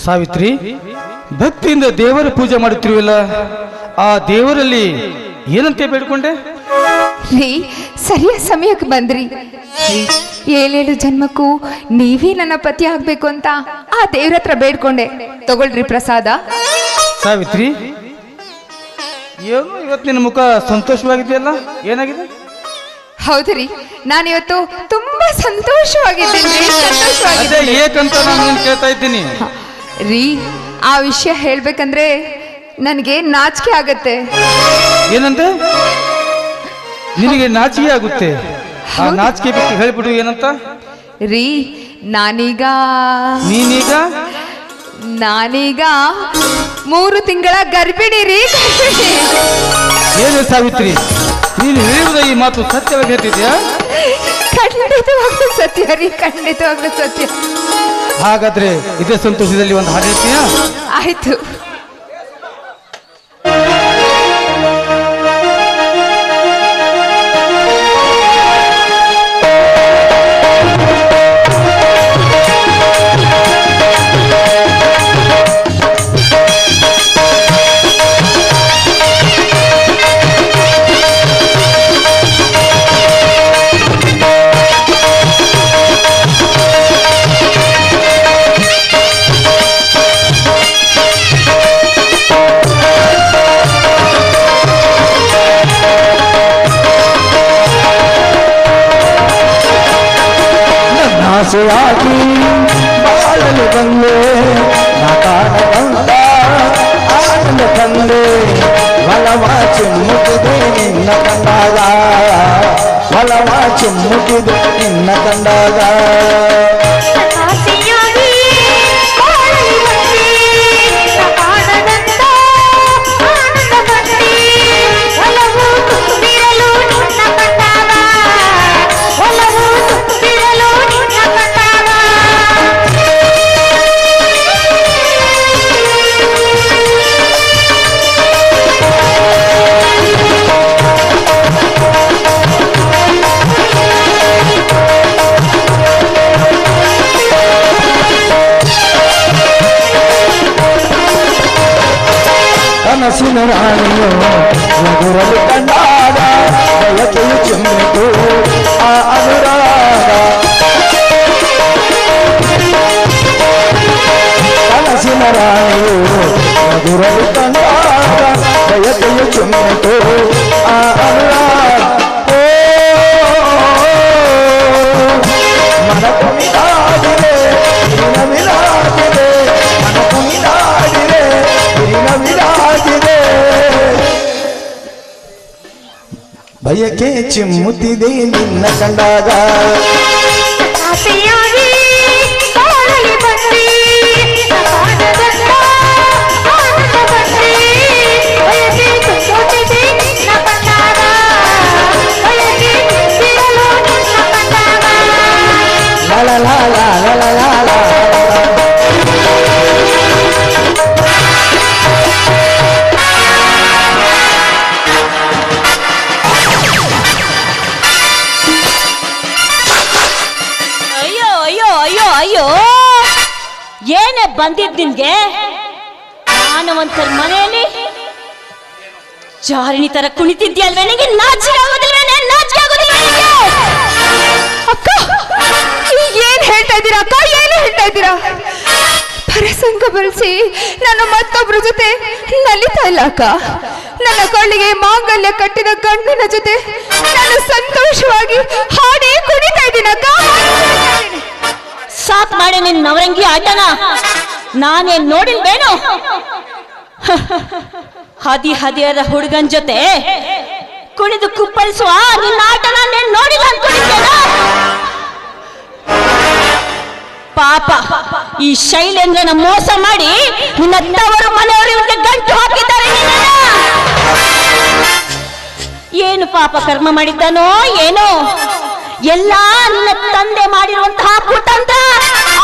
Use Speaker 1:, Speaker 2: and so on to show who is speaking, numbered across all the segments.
Speaker 1: ಸಾವಿತ್ರಿ, ಭಕ್ತಿಯಿಂದ ದೇವರ ಪೂಜೆ ಮಾಡುತ್ತಿರುವಲ್ಲ, ಆ ದೇವರಲ್ಲಿ ಏನಂತೆ ಬೇಡ್ಕೊಂಡೆ?
Speaker 2: ರೀ, ಸರಿಯಾದ ಸಮಯಕ್ಕೆ ಬಂದ್ರಿ. 7 ಜನ್ಮಕ್ಕೂ ನೀವೇ ನನ್ನ ಪತಿ ಆಗ್ಬೇಕು ಅಂತ ಆ ದೇವ್ರ ಹತ್ರ ಬೇಡ್ಕೊಂಡೆ. ತಗೊಳ್ರಿ ಪ್ರಸಾದ.
Speaker 1: ಸಾವಿತ್ರಿ, ಏನು ಇವತ್ತು ನಿನ್ನ ಮುಖ ಸಂತೋಷವಾಗಿದೆಯಲ್ಲ, ಏನಾಗಿದೆ?
Speaker 2: ಹೌದ್ರಿ, ನಾನಿವತ್ತು ತುಂಬಾ ಸಂತೋಷವಾಗಿದ್ದೀನಿ.
Speaker 1: ಅದೇ ಏಕಂತ ನಾನು ಕೇಳ್ತಾ ಇದ್ದೀನಿ.
Speaker 2: ರೀ, ಆ ವಿಷಯ ಹೇಳ್ಬೇಕಂದ್ರೆ ನನಗೆ ನಾಚಿಕೆ ಆಗತ್ತೆ.
Speaker 1: ಏನಂತೆ? ನಿನಗೆ ನಾಚಿಕೆ ಆಗುತ್ತೆ? ಆ ನಾಚಿಕೆ ಬಿಟ್ಟು ಹೇಳ್ಬಿಡು, ಏನಂತ?
Speaker 2: ರೀ, ನಾನೀಗ 3 ತಿಂಗಳ ಗರ್ಭಿಣಿ ರೀ.
Speaker 1: ಏನು ಸಾವಿತ್ರಿ, ನೀನು ಹೇಳುವುದ ಈ ಮಾತು ಸತ್ಯವಾಗಿ ಹೇಳ್ತಿದ್ಯಾ?
Speaker 2: ಖಂಡಿತವಾಗ್ಲೂ ಸತ್ಯ ರೀ, ಖಂಡಿತವಾಗ್ಲೂ ಸತ್ಯ.
Speaker 1: ಹಾಗಾದ್ರೆ ಇದೇ ಸಂತೋಷದಲ್ಲಿ ಒಂದು ಹಾಡು ಹೇಳ್ತೀಯಾ?
Speaker 2: ಆಯ್ತು.
Speaker 3: ಆಸೆಯಾಗಿ ಬಾಳಲು ಬಂದೆ, ನಾಕಾಣದಂತ ಆನಂದ ತಂದೆ, ಒಲವ ಚಿಮ್ಮುತ್ತಿದೆ ನಿನ್ನ ಕಂಡಾಗ, ಒಲವ ಚಿಮ್ಮುತ್ತಿದೆ ನಿನ್ನ ಕಂಡಾಗ. ಕನಸಿನ ರಾಣಿಯೋ ಎದುರಲು ಕಂಡಾಗ, ಬಯಕೆಯು ಚಿಮ್ಮಿತು ಆ ಅನುರಾಗ. ಕನಸಿನ ರಾಣಿಯೋ ಎದುರಲು ಕಂಡಾಗ, ಬಯಕೆಯು ಚಿಮ್ಮಿತು ಆ ಅನುರಾಗ. ಮನ ಕುಣಿದಾಡಿದೆ ದಿನವಿಲಾಗಿದೆ, ಮನ ಕುಣಿದಾಡಿದೆ ದಿನವಿಲಾಗಿದೆ, ಬಯಕೆ ಚಿಮ್ಮುತ್ತಿದೆ ನಿನ್ನ ಕಂಡಾಗ. la la la la la la la.
Speaker 4: ಅಯ್ಯೋ ಅಯ್ಯೋ ಅಯ್ಯೋ ಅಯ್ಯೋ, ಏನೇ ಬಂದಿದ್ ನಿನ್ಗೆ? ಮಾನವಂತರ ಮನೆಯಲ್ಲಿ ಜಾರಿಣಿ ತರ ಕುಣಿತಿದ್ಯಲ್ವೇ? ನಿನಗೆ ನಾಚಿಕೆ ಆಗೋದಿಲ್ವೇನೆ? ನಾಚಿಕೆ ಆಗೋದಿಲ್ವೇ ನಿನಗೆ?
Speaker 2: ಅಕ್ಕ, ಏನ್ ಹೇಳ್ತಾ ಇದ್ದೀರಾ ಅಕ್ಕ? ಏನು ಹೇಳ್ತಾ ಇದ್ದೀರಾ? ಪರಸಂಗ ಬಳಸಿ ನಾನು ಮತ್ತೊಬ್ಬರ ಜೊತೆ ನಲಿತಾ ಇಲ್ಲ ಅಕ್ಕ. ನನ್ನ ಕೊಳ್ಳಿಗೆ ಮಾಂಗಲ್ಯ ಕಟ್ಟಿದ ಗಂಡನ ಜೊತೆ ನಾನು ಸಂತೋಷವಾಗಿ ಹಾಡಿ ಕುಣಿತಾ ಇದ್ದೀನಿ ಅಕ್ಕ.
Speaker 4: ಸಾಕ್ ಮಾಡಿ ನಿನ್ ನವರಂಗಿ ಆಟನ ನಾನೇನ್ ನೋಡಿಲ್ವೇನು? ಹದಿಹದಿಯದ ಹುಡುಗನ್ ಜೊತೆ ಕುಣಿದು ಕುಪ್ಪಳಿಸುವ ನಿನ್ನ ಆಟನ ನೀನ್ ನೋಡಿಲ್ಲ ಅನ್ಕೊಂಡಿದ್ದೇನ? ಪಾಪ, ಈ ಶೈಲೇಂದ್ರನ ಮೋಸ ಮಾಡಿ ನಿನ್ನ ತವರು ಮನೆಯವರು ಇವರಿಗೆ ಗಂಟು ಹಾಕಿದ್ದಾರೆ. ಏನು ಪಾಪ ಕರ್ಮ ಮಾಡಿದ್ದಾನೋ ಏನೋ? ಎಲ್ಲ ನಿನ್ನ ತಂದೆ ಮಾಡಿರುವಂತಹ ಕುತಂತ್ರ,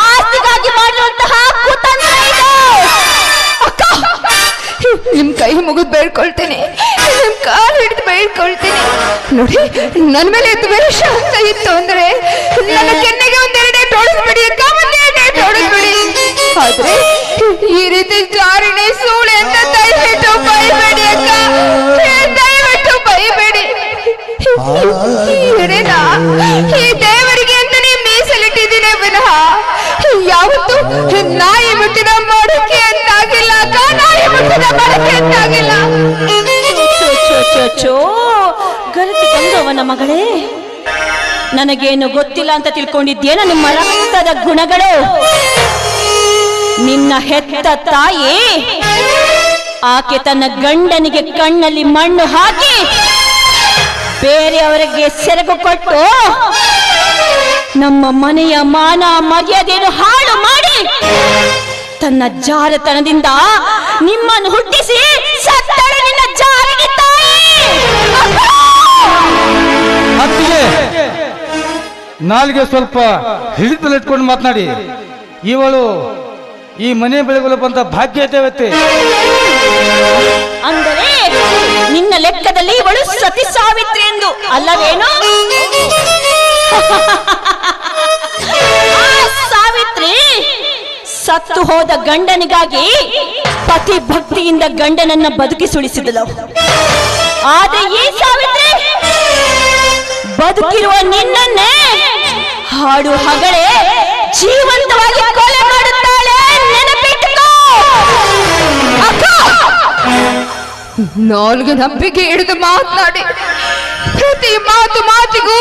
Speaker 4: ಆಸ್ತಿಗಾಗಿ ಮಾಡಿರುವಂತಹ ಕುತಂತ್ರ ಇದು.
Speaker 2: ಅಕ್ಕ, ನಿಮ್ ಕೈ ಮುಗಿದು ಬೇಡ್ಕೊಳ್ತೇನೆ, ನಿಮ್ ಕಾಲು ಹಿಡಿದು ಬೇಡ್ಕೊಳ್ತೇನೆ. ನೋಡಿ, ನನ್ನ ಮೇಲೆ ದ್ವೇಷ ಅಂತ ಇತ್ತು ಅಂದ್ರೆ ನನ್ನ ಕೆನ್ನೆಗೆ ಒಂದೆರಡೇ ಹೊಡೆದ್ಬಿಡಿ ಅಕ್ಕ, ಒಂದೆರಡೇ ಹೊಡೆದ್ಬಿಡಿ. ಆದ್ರೆ ಇಲ್ಲ.
Speaker 4: ಚೋ ಗರತಿ ಗಂಗವ್ವನ ಮಗಳೇ, ನನಗೇನು ಗೊತ್ತಿಲ್ಲ ಅಂತ ತಿಳ್ಕೊಂಡಿದ್ದೇನ ನಿಮ್ಮ ರಕ್ತದ ಗುಣಗಳು? ನಿನ್ನ ಹೆತ್ತ ತಾಯಿ ಆಕೆ ತನ್ನ ಗಂಡನಿಗೆ ಕಣ್ಣಲ್ಲಿ ಮಣ್ಣು ಹಾಕಿ ಬೇರೆಯವರಿಗೆ ಸೆರಗು ಕೊಟ್ಟು ನಮ್ಮ ಮನೆಯ ಮಾನ ಮರ್ಯಾದೆಯನ್ನು ಹಾಳು ಮಾಡಿ ತನ್ನ ಜಾರತನದಿಂದ ನಿಮ್ಮನ್ನು ಹುಟ್ಟಿಸಿ ಸತ್ತಳೆ ನಿನ್ನ ಜಾರಿಗೆ ತಾಯಿ.
Speaker 1: ಅತ್ತಿಗೆ ನಾಲ್ಗೆ ಸ್ವಲ್ಪ ಹಿಡಿತಲಿಟ್ಕೊಂಡು ಮಾತನಾಡಿ. ಇವಳು ಈ ಮನೆ ಬೆಳಗಲು ಬಂದ ಭಾಗ್ಯದೇವತೆ.
Speaker 4: ಅಂದರೆ ನಿನ್ನ ಲೆಕ್ಕದಲ್ಲಿ ಇವಳು ಸತಿ ಸಾವಿತ್ರಿ ಎಂದು ಅಲ್ಲವೇನು? ಸಾವಿತ್ರಿ ಸತ್ತು ಹೋದ ಗಂಡನಿಗಾಗಿ ಪತಿ ಭಕ್ತಿಯಿಂದ ಗಂಡನನ್ನ ಬದುಕಿಸುಳಿಸಿದಳು. ಆದ್ರೆ ಈ ಸಾವಿತ್ರಿ ಬದುಕಿರುವ ನಿನ್ನನ್ನೇ ಹಾಡು ಹಗಳೆ ಜೀವಂತವಾಗಿ ಕೊಲೆ ಮಾಡುತ್ತಾಳೆ. ನೆನಪಿಟ್ಟುಕೋ.
Speaker 2: ನಾಲ್ಗೆ ನಂಬಿಕೆ ಹಿಡಿದು ಮಾತನಾಡಿ ಪ್ರತಿ ಮಾತಿಗೂ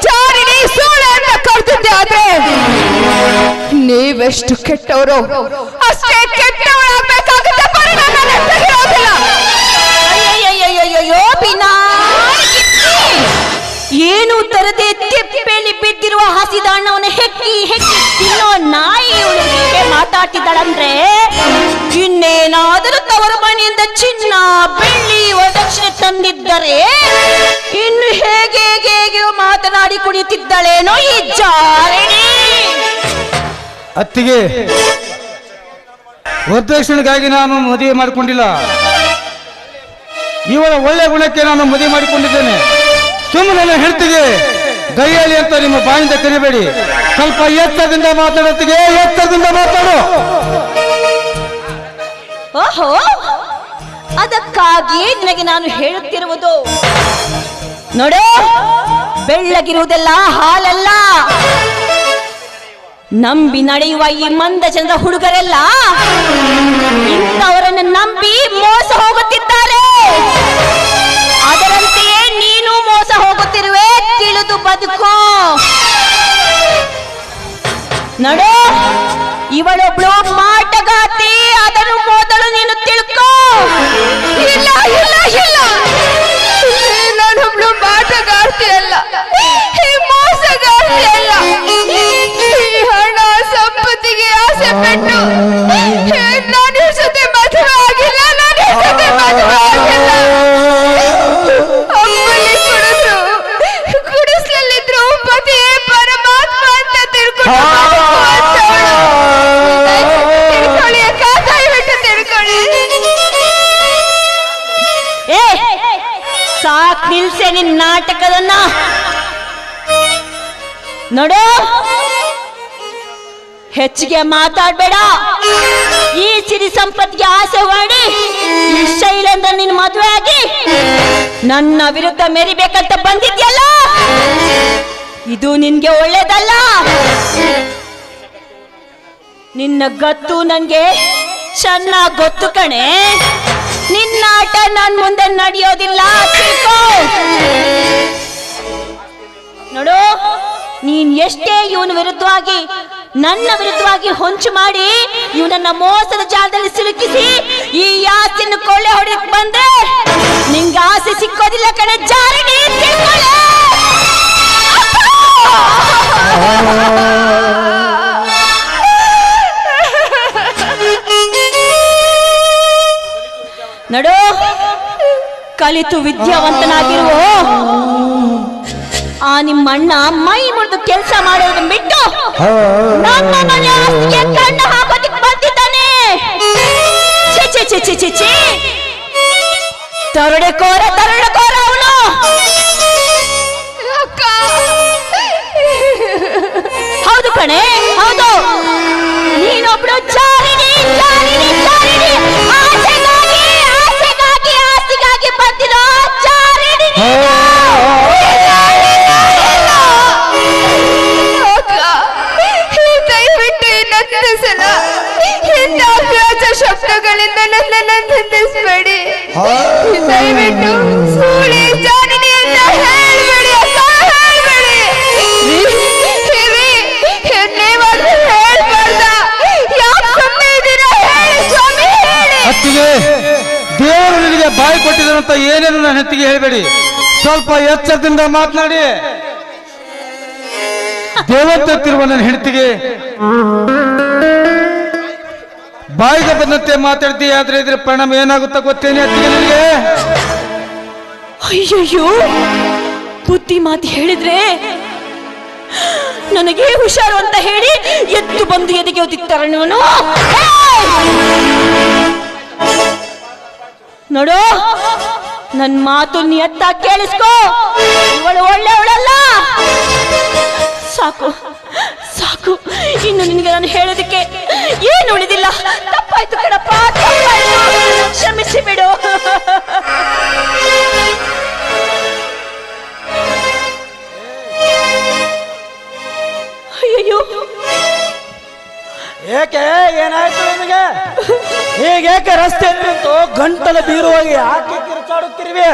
Speaker 2: ಜಾರಿಣಿ ಸೋಳೆ ಅಂತ ಕರ್ತಿದ್ದೆ. ಆದ್ರೆ ನೀವೆಷ್ಟು ಕೆಟ್ಟವರು ಅಷ್ಟೇ ಕೆಟ್ಟವರಾಗಬೇಕಾಗುತ್ತೆ. ಪರಿಣಾಮ ನೆಟ್ಟಗಿರೋದಿಲ್ಲ.
Speaker 4: ಅಯ್ಯಯ್ಯಯ್ಯಯ್ಯೋ ಏನು ತರದೆ ತಿಪ್ಪೆಲಿ ಬಿದ್ದಿರುವ ಹಸಿದ ಹಣ್ಣವನ್ನು ಹೆಕ್ಕಿ ತಿನ್ನೋ ನಾಯಿ ಇವಳು ಹೀಗೆ ಮಾತಾಡ್ತಿದ್ದಾಳಂದ್ರೆ ಇನ್ನೇನಾದರೂ ತವರು ಮನೆಯಿಂದ ಚಿನ್ನ ಬೆಳ್ಳಿ ವರದಕ್ಷಿಣೆ ತಂದಿದ್ದರೆ ಇನ್ನು ಹೇಗೆ ಮಾತನಾಡಿ ಕುಡಿಯುತ್ತಿದ್ದಾಳೇನೋ ಈ ಜಾರಿಣಿ.
Speaker 1: ಅತ್ತಿಗೆ ವರದಕ್ಷಿಣೆಗಾಗಿ ನಾನು ಮದುವೆ ಮಾಡಿಕೊಂಡಿಲ್ಲ. ಇವಳ ಒಳ್ಳೆ ಗುಣಕ್ಕೆ ನಾನು ಮದುವೆ ಮಾಡಿಕೊಂಡಿದ್ದೇನೆ. ಸುಮ್ಮನೆ ಹೆಂಡತಿಗೆ ಗೈಯಾಳಿ ಅಂತ ನಿಮ್ಮ ಬಾಯಿಂದ ಕರಿಬೇಡಿ. ಸ್ವಲ್ಪ ಎತ್ತರದಿಂದ ಮಾತಾಡೋತ್ತಿಗೆ ಎತ್ತರದಿಂದ ಮಾತಾಡು.
Speaker 4: ಓಹೋ, ಅದಕ್ಕಾಗಿಯೇ ನಿನಗೆ ನಾನು ಹೇಳುತ್ತಿರುವುದು. ನೋಡು, ಬೆಳ್ಳಗಿರುವುದೆಲ್ಲ ಹಾಲಲ್ಲ. ನಂಬಿ ನಡೆಯುವ ಈ ಮಂದ ಜನರ ಹುಡುಗರೆಲ್ಲ ಇಂಥವರನ್ನು ನಂಬಿ ಮೋಸ ಹೋಗುತ್ತಿದ್ದಾರೆ. ಅದರಂತೆಯೇ ನೀನು ಮೋಸ ಹೋಗುತ್ತಿರುವೆ. ತಿಳಿದು ಬದುಕೋ. ನಡು, ಇವಳೊಬ್ಳು ಮಾಟಗಾತಿ. ಅದನ್ನು ಮೊದಲು ನೀನು ತಿಳ್ಕೋ.
Speaker 2: ಇಲ್ಲ ಇಲ್ಲ ಇಲ್ಲ, ನಾನೊಬ್ಳು ಮಾಟಗಾರ್ತಿ ಅಲ್ಲ, ಮೋಸಗಾರ್ತಿ ಅಲ್ಲ. ಈ ಹಣ ಸಂಪತ್ತಿಗೆ ಆಸೆ ಪಟ್ಟು ನಾನು ಜೊತೆ ಮದುವೆ ಆಗಿಲ್ಲ. ಅಮ್ಮಲ್ಲಿ ಕುಡಿಸ್ಲಲ್ಲಿದ್ರು ಪತಿಯೇ ಪರಮಾತ್ಮ ಅಂತ ತಿಳ್ಕೊಳ್ಳಿ ಅಕ್ಕ, ದಯವಿಟ್ಟು ತಿಳ್ಕೊಳ್ಳಿ.
Speaker 4: ಸಾಕ್ ನಿಲ್ಸೆ ನಿನ್ ನಾಟಕದನ್ನ. ನೋಡು, ಹೆಚ್ಚಿಗೆ ಮಾತಾಡ್ಬೇಡ. ಈ ಸಿರಿ ಸಂಪತ್ತಿಗೆ ಆಸೆ ಮಾಡಿ ಈ ಶೈಲೇಂದ್ರ ನಿನ್ ಮದುವೆ ಆಗಿ ನನ್ನ ವಿರುದ್ಧ ಮೆರಿಬೇಕಂತ ಬಂದಿದ್ಯಲ್ಲ, ಇದು ನಿನ್ಗೆ ಒಳ್ಳೇದಲ್ಲ. ನಿನ್ನ ಗತ್ತು ನನ್ಗೆ ಚೆನ್ನಾಗಿ ಗೊತ್ತು ಕಣೆ. ನಿನ್ನ ಆಟ ನನ್ ಮುಂದೆ ನಡೆಯೋದಿಲ್ಲ, ತಿಳ್ಕೋ. ನೋಡು, ನೀನ್ ಎಷ್ಟೇ ಇವನ ವಿರುದ್ಧವಾಗಿ ನನ್ನ ವಿರುದ್ಧವಾಗಿ ಹೊಂಚು ಮಾಡಿ ಇವನನ್ನ ಮೋಸದ ಜಾಲದಲ್ಲಿ ಸಿಲುಕಿಸಿ ಈ ಆಸೆಯನ್ನು ಕೊಳ್ಳೆ ಹೊಡೆಯಕ್ ಬಂದ್ರೆ ನಿಂಗೆ ಆಸೆ ಸಿಕ್ಕೋದಿಲ್ಲ ಕಣೆ ಜಾರಿಣಿ. ನಡು, ಕಲಿತು ವಿದ್ಯಾವಂತನಾಗಿರುವ ಆ ನಿಮ್ಮಣ್ಣ ಮೈ ಮುರಿದು ಕೆಲಸ ಮಾಡೋದನ್ನ ಬಿಟ್ಟು ನಮ್ಮ ಮನೆ ಆಸ್ತಿಗೆ ಕಣ್ಣು ಹಾಕೋದಕ್ಕೆ ಬಂದಿದ್ದಾನೆ. ತರಡೆಕೋರ ಅವನು. ಹೌದು ಕಣೆ, ಹೌದು. ನೀನೊಬ್ಳು ಜಾರಿಣಿ ಆಸೆಗಾಗಿ ಬಂದಿರೋ ಜಾರಿಣಿ.
Speaker 2: ದಯವಿಟ್ಟು ಇನ್ನೊಂದು ಸಲ ಇಂಥ ವ್ಯಾಜ ಶಬ್ದಗಳಿಂದ ನನ್ನನ್ನು ನಿಂದಿಸಬೇಡಿ. ದಯವಿಟ್ಟು ಸೂಳೆ ಜಾನಿನಿ ಅಂತ ಹೇಳ್ಬೇಡಿ ಅಕ್ಕ, ಹೇಳ್ಬೇಡಿ. ನೀವಾದ್ರೂ ಹೇಳ್ಬಾರ್ದ? ಯಾಕೆ ಸುಮ್ಮನೆ ಇದ್ದೀರಾ? ಹೇಳಿ ಸ್ವಾಮಿ, ಹೇಳಿ.
Speaker 1: ಅತ್ತಿಗೆ, ದೇವರು ನಿನಗೆ ಬಾಯಿ ಕೊಟ್ಟಿದಂತ ಏನೇನು ನನ್ನ ಹೆತ್ತಿಗೆ ಹೇಳ್ಬೇಡಿ. ಸ್ವಲ್ಪ ಎಚ್ಚರದಿಂದ ಮಾತನಾಡಿ. ದೇವಂತಿರುವ ನನ್ನ ಹೆಂಡತಿಗೆ ಬಾಯಿಗೆ ಬಂದಂತೆ ಮಾತಾಡ್ತೀಯ. ಆದ್ರೆ ಇದ್ರ ಪರಿಣಾಮ ಏನಾಗುತ್ತಾ ಗೊತ್ತೇನೆ ಅತ್ತಿಗೆ ನಿನಗೆ?
Speaker 4: ಅಯ್ಯಯ್ಯೋ, ಬುದ್ಧಿ ಮಾತು ಹೇಳಿದ್ರೆ ನನಗೆ ಹುಷಾರು ಅಂತ ಹೇಳಿ ಎದ್ದು ಬಂದು ಎದೆಗೆ ಒತ್ತಿತ್ತಾರೆ ನಾನು. ನೋಡು, ನನ್ನ ಮಾತು ನೀ ಎತ್ತ ಕೇಳಿಸ್ಕೋ. ಇವಳು ಒಳ್ಳೆಯವಳಲ್ಲ. ಸಾಕು ಸಾಕು, ಇನ್ನು ನಿನಗೆ ನಾನು ಹೇಳೋದಕ್ಕೆ ಏನು ಉಳಿದಿಲ್ಲ. ತಪ್ಪಾಯ್ತು ಕಣಪ್ಪ, ತಪ್ಪಾಯ್ತು, ಕ್ಷಮಿಸಿ ಬಿಡು. ಅಯ್ಯಯ್ಯೋ,
Speaker 5: ಏಕೆ, ಏನಾಯ್ತು ನಿಮಗೆ? ಹೀಗೇಕೆ ರಸ್ತೆ ನಿಂತು ಗಂಟಲ ಬೀರುವಾಗಿ ಯಾಕೆ ಕಿರುಚಾಡುತ್ತಿರುವೆ?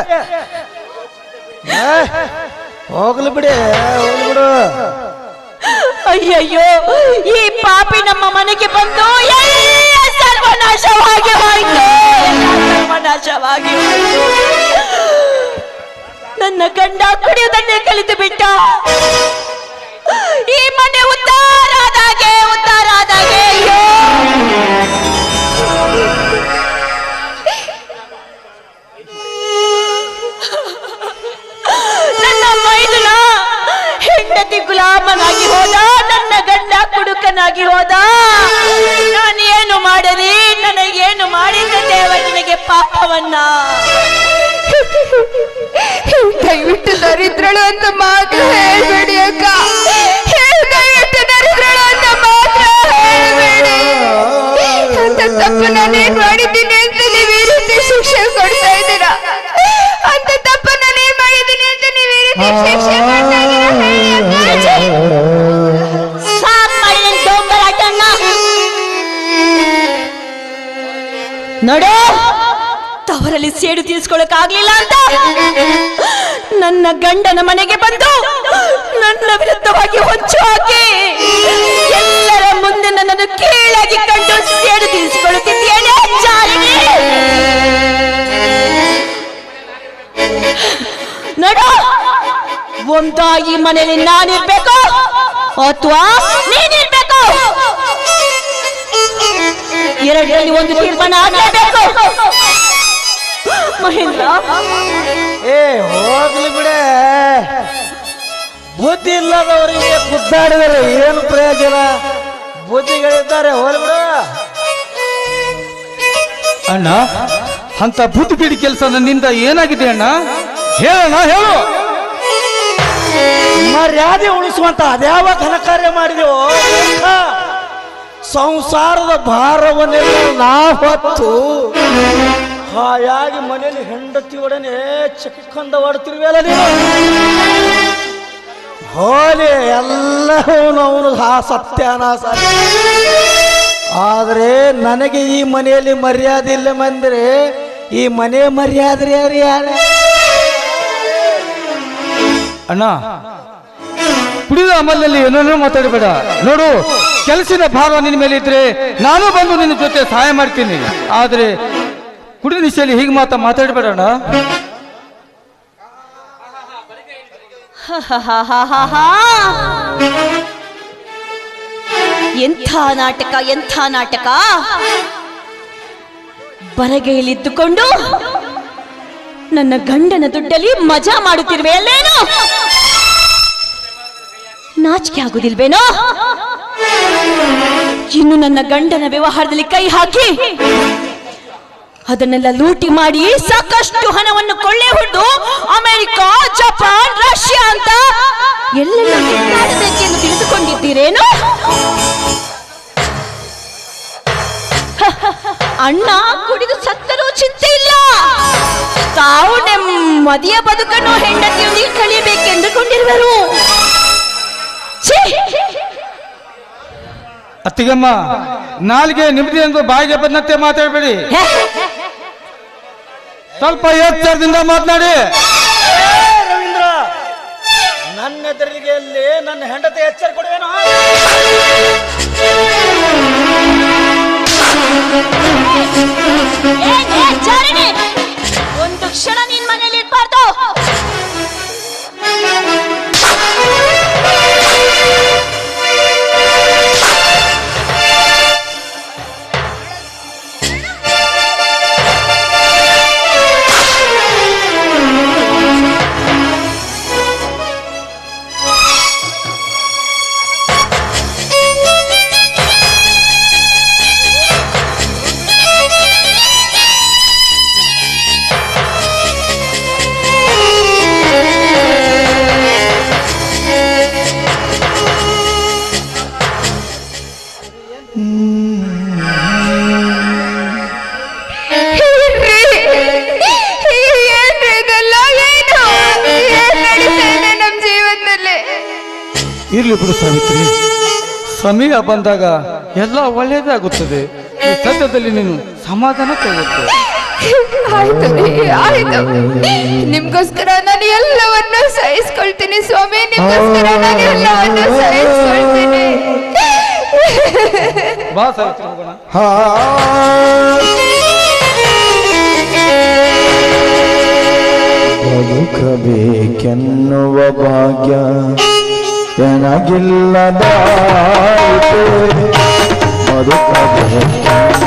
Speaker 5: ಹೋಗ್ಲಿ ಬಿಡಿ, ಹೋಗ್ಲಿ ಬಿಡು.
Speaker 4: ಅಯ್ಯಯ್ಯೋ, ಈ ಪಾಪಿ ನಮ್ಮ ಮನೆಗೆ ಬಂದು ಎಲ್ಲ ಸರ್ವನಾಶವಾಗಿ ಹೋಯ್ತು, ಎಲ್ಲ ಸರ್ವನಾಶವಾಗಿ ಹೋಯ್ತು. ನನ್ನ ಗಂಡ ಕುಡಿಯುವುದನ್ನೇ ಕಲಿತು ಬಿಟ್ಟ. ಈ ಮನೆ ಉದ್ಧಾರ ಆದಾಗೆ, ಉದ್ಧಾರ ಆದಾಗೆ. ಅಯ್ಯೋ, ನನ್ನ ಮೈದುನ ಹೆಂಡತಿ ಗುಲಾಮನಾಗಿ ಹೋದ, ನನ್ನ ಗಂಡ ಕುಡುಕನಾಗಿ ಹೋದ. ನಾನೇನು ಮಾಡಲಿ? ನನಗೇನು ಮಾಡಿದ ದೇವನಿಗೆ ಪಾಪವನ್ನ?
Speaker 2: ದಯವಿಟ್ಟು ದರಿದ್ರಳು ಅಂತ ಮಾತ್ರ ಹೇಳ್ಬೇಡಿ ಅಕ್ಕ, ದಯವಿಟ್ಟು ದರಿದ್ರಳು ಅಂತ ಮಾತ್ರ ಹೇಳ್ಬೇಡಿ. ಅಂತ ತಪ್ಪು ನಾನೇನ್ ಮಾಡಿದ್ದೀನಿ ಅಂತ ನೀವು ಈ ರೀತಿ ಶಿಕ್ಷೆ ಕೊಡ್ತಾ ಇದ್ದೀರಾ? ಅಂತ ತಪ್ಪು ನಾನೇನ್ ಮಾಡಿದ್ದೀನಿ ಅಂತ ನೀವು ಈ ರೀತಿ ಶಿಕ್ಷೆ ಕೊಡ್ತಾ ಇದ್ದೀರಾ?
Speaker 4: ಸಾಕ್ ಮಾಡಿ ನನ್ ಡೊಂಬರಾಟನ್ನ. ನೋಡು, ತವರಲ್ಲಿ ಸೇಡು ತೀರಿಸ್ಕೊಳಕ್ ಆಗ್ಲಿಲ್ಲ ಅಂತ ನನ್ನ ಗಂಡನ ಮನೆಗೆ ಬಂದು ನನ್ನ ವಿರುದ್ಧವಾಗಿ ಹೊಂಚು ಹಾಕಿ ಎಲ್ಲರ ಮುಂದೆ ನನ್ನನ್ನು ಕೀಳಾಗಿ ಕಂಡು ಸೇಡು ತೀರಿಸಿಕೊಳ್ಳುತ್ತಿದ್ದೇನೆ. ಜಾಲಿನಿ, ನೋಡು, ಒಂದಾಗಿ ಮನೆಯಲ್ಲಿ ನಾನಿರ್ಬೇಕು ಅಥವಾ ನೀನಿರ್ಬೇಕು. ಎರಡರಲ್ಲಿ ಒಂದು ತೀರ್ಮಾನ ಆಗಲೇಬೇಕು. ಮಹೇಂದ್ರ,
Speaker 5: ಹೋಗ್ಲಿ ಬಿಡೆ. ಬುದ್ಧಿ ಇಲ್ಲದವರಿಗೆ ಗುದ್ದಾಡಿದರೆ ಏನು ಪ್ರಯೋಜನ? ಬುದ್ಧಿಗಳಿದ್ದಾರೆ, ಹೋಗ್ಲಿ ಬಿಡು.
Speaker 1: ಅಣ್ಣ, ಅಂತ ಬುದ್ಧಿ ಬಿಡಿ ಕೆಲಸ ನನ್ನಿಂದ ಏನಾಗಿದೆ ಅಣ್ಣ? ಹೇಳಣ್ಣ, ಹೇಳು.
Speaker 5: ಮರ್ಯಾದೆ ಉಳಿಸುವಂತ ಅದ್ಯಾವ ಘನ ಕಾರ್ಯ ಮಾಡಿದೆವು? ಸಂಸಾರದ ಭಾರವನ್ನೆಲ್ಲ ನಾ ಹೊತ್ತು ಹಾಯಾಗಿ ಮನೆಯಲ್ಲಿ ಹೆಂಡತಿಯೊಡನೆ ಚಕ್ಕಂದವಾಡುತ್ತಿರುವೆಲ್ಲ ನೀನು. ಹೋಲಿ, ಎಲ್ಲವೂ ಅವನು ಸತ್ಯಾನಾಶ. ಆದರೆ ನನಗೆ ಈ ಮನೆಯಲ್ಲಿ ಮರ್ಯಾದೆ ಇಲ್ಲ ಬಂದರೆ ಈ ಮನೆ ಮರ್ಯಾದೆ ಯಾರು?
Speaker 1: ಅಣ್ಣ, ಕುಡಿದ ಅಮಲಲ್ಲಿ ಏನೇನೋ ಮಾತಾಡಬೇಡ. ನೋಡು, ಕೆಲಸದ ಭಾರ ನಿನ್ನ ಮೇಲೆ ಇದ್ರೆ ನಾನು ಬಂದು ನಿನ್ನ ಜೊತೆ ಸಹಾಯ ಮಾಡ್ತೀನಿ. ಆದ್ರೆ ಕುಡಿದ ನಿಶೆಯಲ್ಲಿ ಹೀಗೆ ಮಾತಾಡಬೇಡ ಅಣ್ಣ.
Speaker 4: ಎಂಥ ನಾಟಕ, ಎಂಥ ನಾಟಕ! ಬರಗೈಲಿದ್ದುಕೊಂಡು ನನ್ನ ಗಂಡನ ದುಡ್ಡಲ್ಲಿ ಮಜಾ ಮಾಡುತ್ತಿರುವೆ ಅಲ್ಲೇನೋ? ನಾಚಿಕೆ ಆಗುದಿಲ್ವೇನೋ? ಇನ್ನು ನನ್ನ ಗಂಡನ ವ್ಯವಹಾರದಲ್ಲಿ ಕೈ ಹಾಕಿ ಅದನ್ನೆಲ್ಲ ಲೂಟಿ ಮಾಡಿ ಸಾಕಷ್ಟು ಹಣವನ್ನು ಕೊಳ್ಳೆ ಹೊಡೆದು ಅಮೆರಿಕ, ಜಪಾನ್, ರಷ್ಯಾ ಅಂತ ಎಲ್ಲೆಲ್ಲ ಸುತ್ತಾಡಬೇಕೆಂದು ತಿಳಿದುಕೊಂಡಿದ್ದೀರೇನು? ಅಣ್ಣ ಕುಡಿದು ಸತ್ತರೂ ಚಿಂತೆ ಇಲ್ಲ, ತಾವು ನೆಮ್ಮದಿಯ ಬದುಕನ್ನು ಹೆಂಡತಿಯೊಂದಿಗೆ ಕಳಿಯಬೇಕೆಂದುಕೊಂಡಿರುವರು.
Speaker 1: ಅತ್ತಿಗಮ್ಮ, ನಾಲ್ಗೆ ನಿಮ್ಮದಿ ಎಂದು ಬಾಯಿಗೆ ಬಂದಂತೆ ಮಾತಾಡಬೇಡಿ. ಸ್ವಲ್ಪ ಎಚ್ಚರದಿಂದ ಮಾತನಾಡಿ.
Speaker 5: ರವೀಂದ್ರ, ನನ್ನ ಎದುರಿಗೆಯಲ್ಲಿ ನನ್ನ ಹೆಂಡತಿ ಎಚ್ಚರ ಕೊಡುವೇನೋ?
Speaker 4: ಒಂದು ಕ್ಷಣ ನಿನ್ ಮನೇಲಿ ಇರ್ಬಾರ್ದು.
Speaker 1: ಇರ್ಲಿ ಬಿಡು ಸಾವಿತ್ರಿ, ಸಮಯ ಬಂದಾಗ ಎಲ್ಲ ಒಳ್ಳೆಯದಾಗುತ್ತದೆ. ಈ ಸದ್ಯದಲ್ಲಿ ನೀನು ಸಮಾಧಾನ ತಗೋಬೇಕು.
Speaker 2: ಆಯ್ತು ಆಯ್ತು, ನಿಮ್ಗೋಸ್ಕರ ನಾನು ಎಲ್ಲವನ್ನೂ ಸಹಿಸ್ಕೊಳ್ತೀನಿ ಸ್ವಾಮಿ, ನಿಮ್ಗೋಸ್ಕರ ನಾನು ಎಲ್ಲವನ್ನೂ ಸಹಿಸ್ಕೊಳ್ತೀನಿ.
Speaker 1: ಬಾ ಸಾವಿತ್ರಿ, ಹೋಗೋಣ.
Speaker 3: ಬದುಕಬೇಕೆನ್ನುವ ಭಾಗ್ಯ ನನಗಿಲ್ಲದಾಯಿತು, ಬದುಕಬೇಕೆನ್ನುವ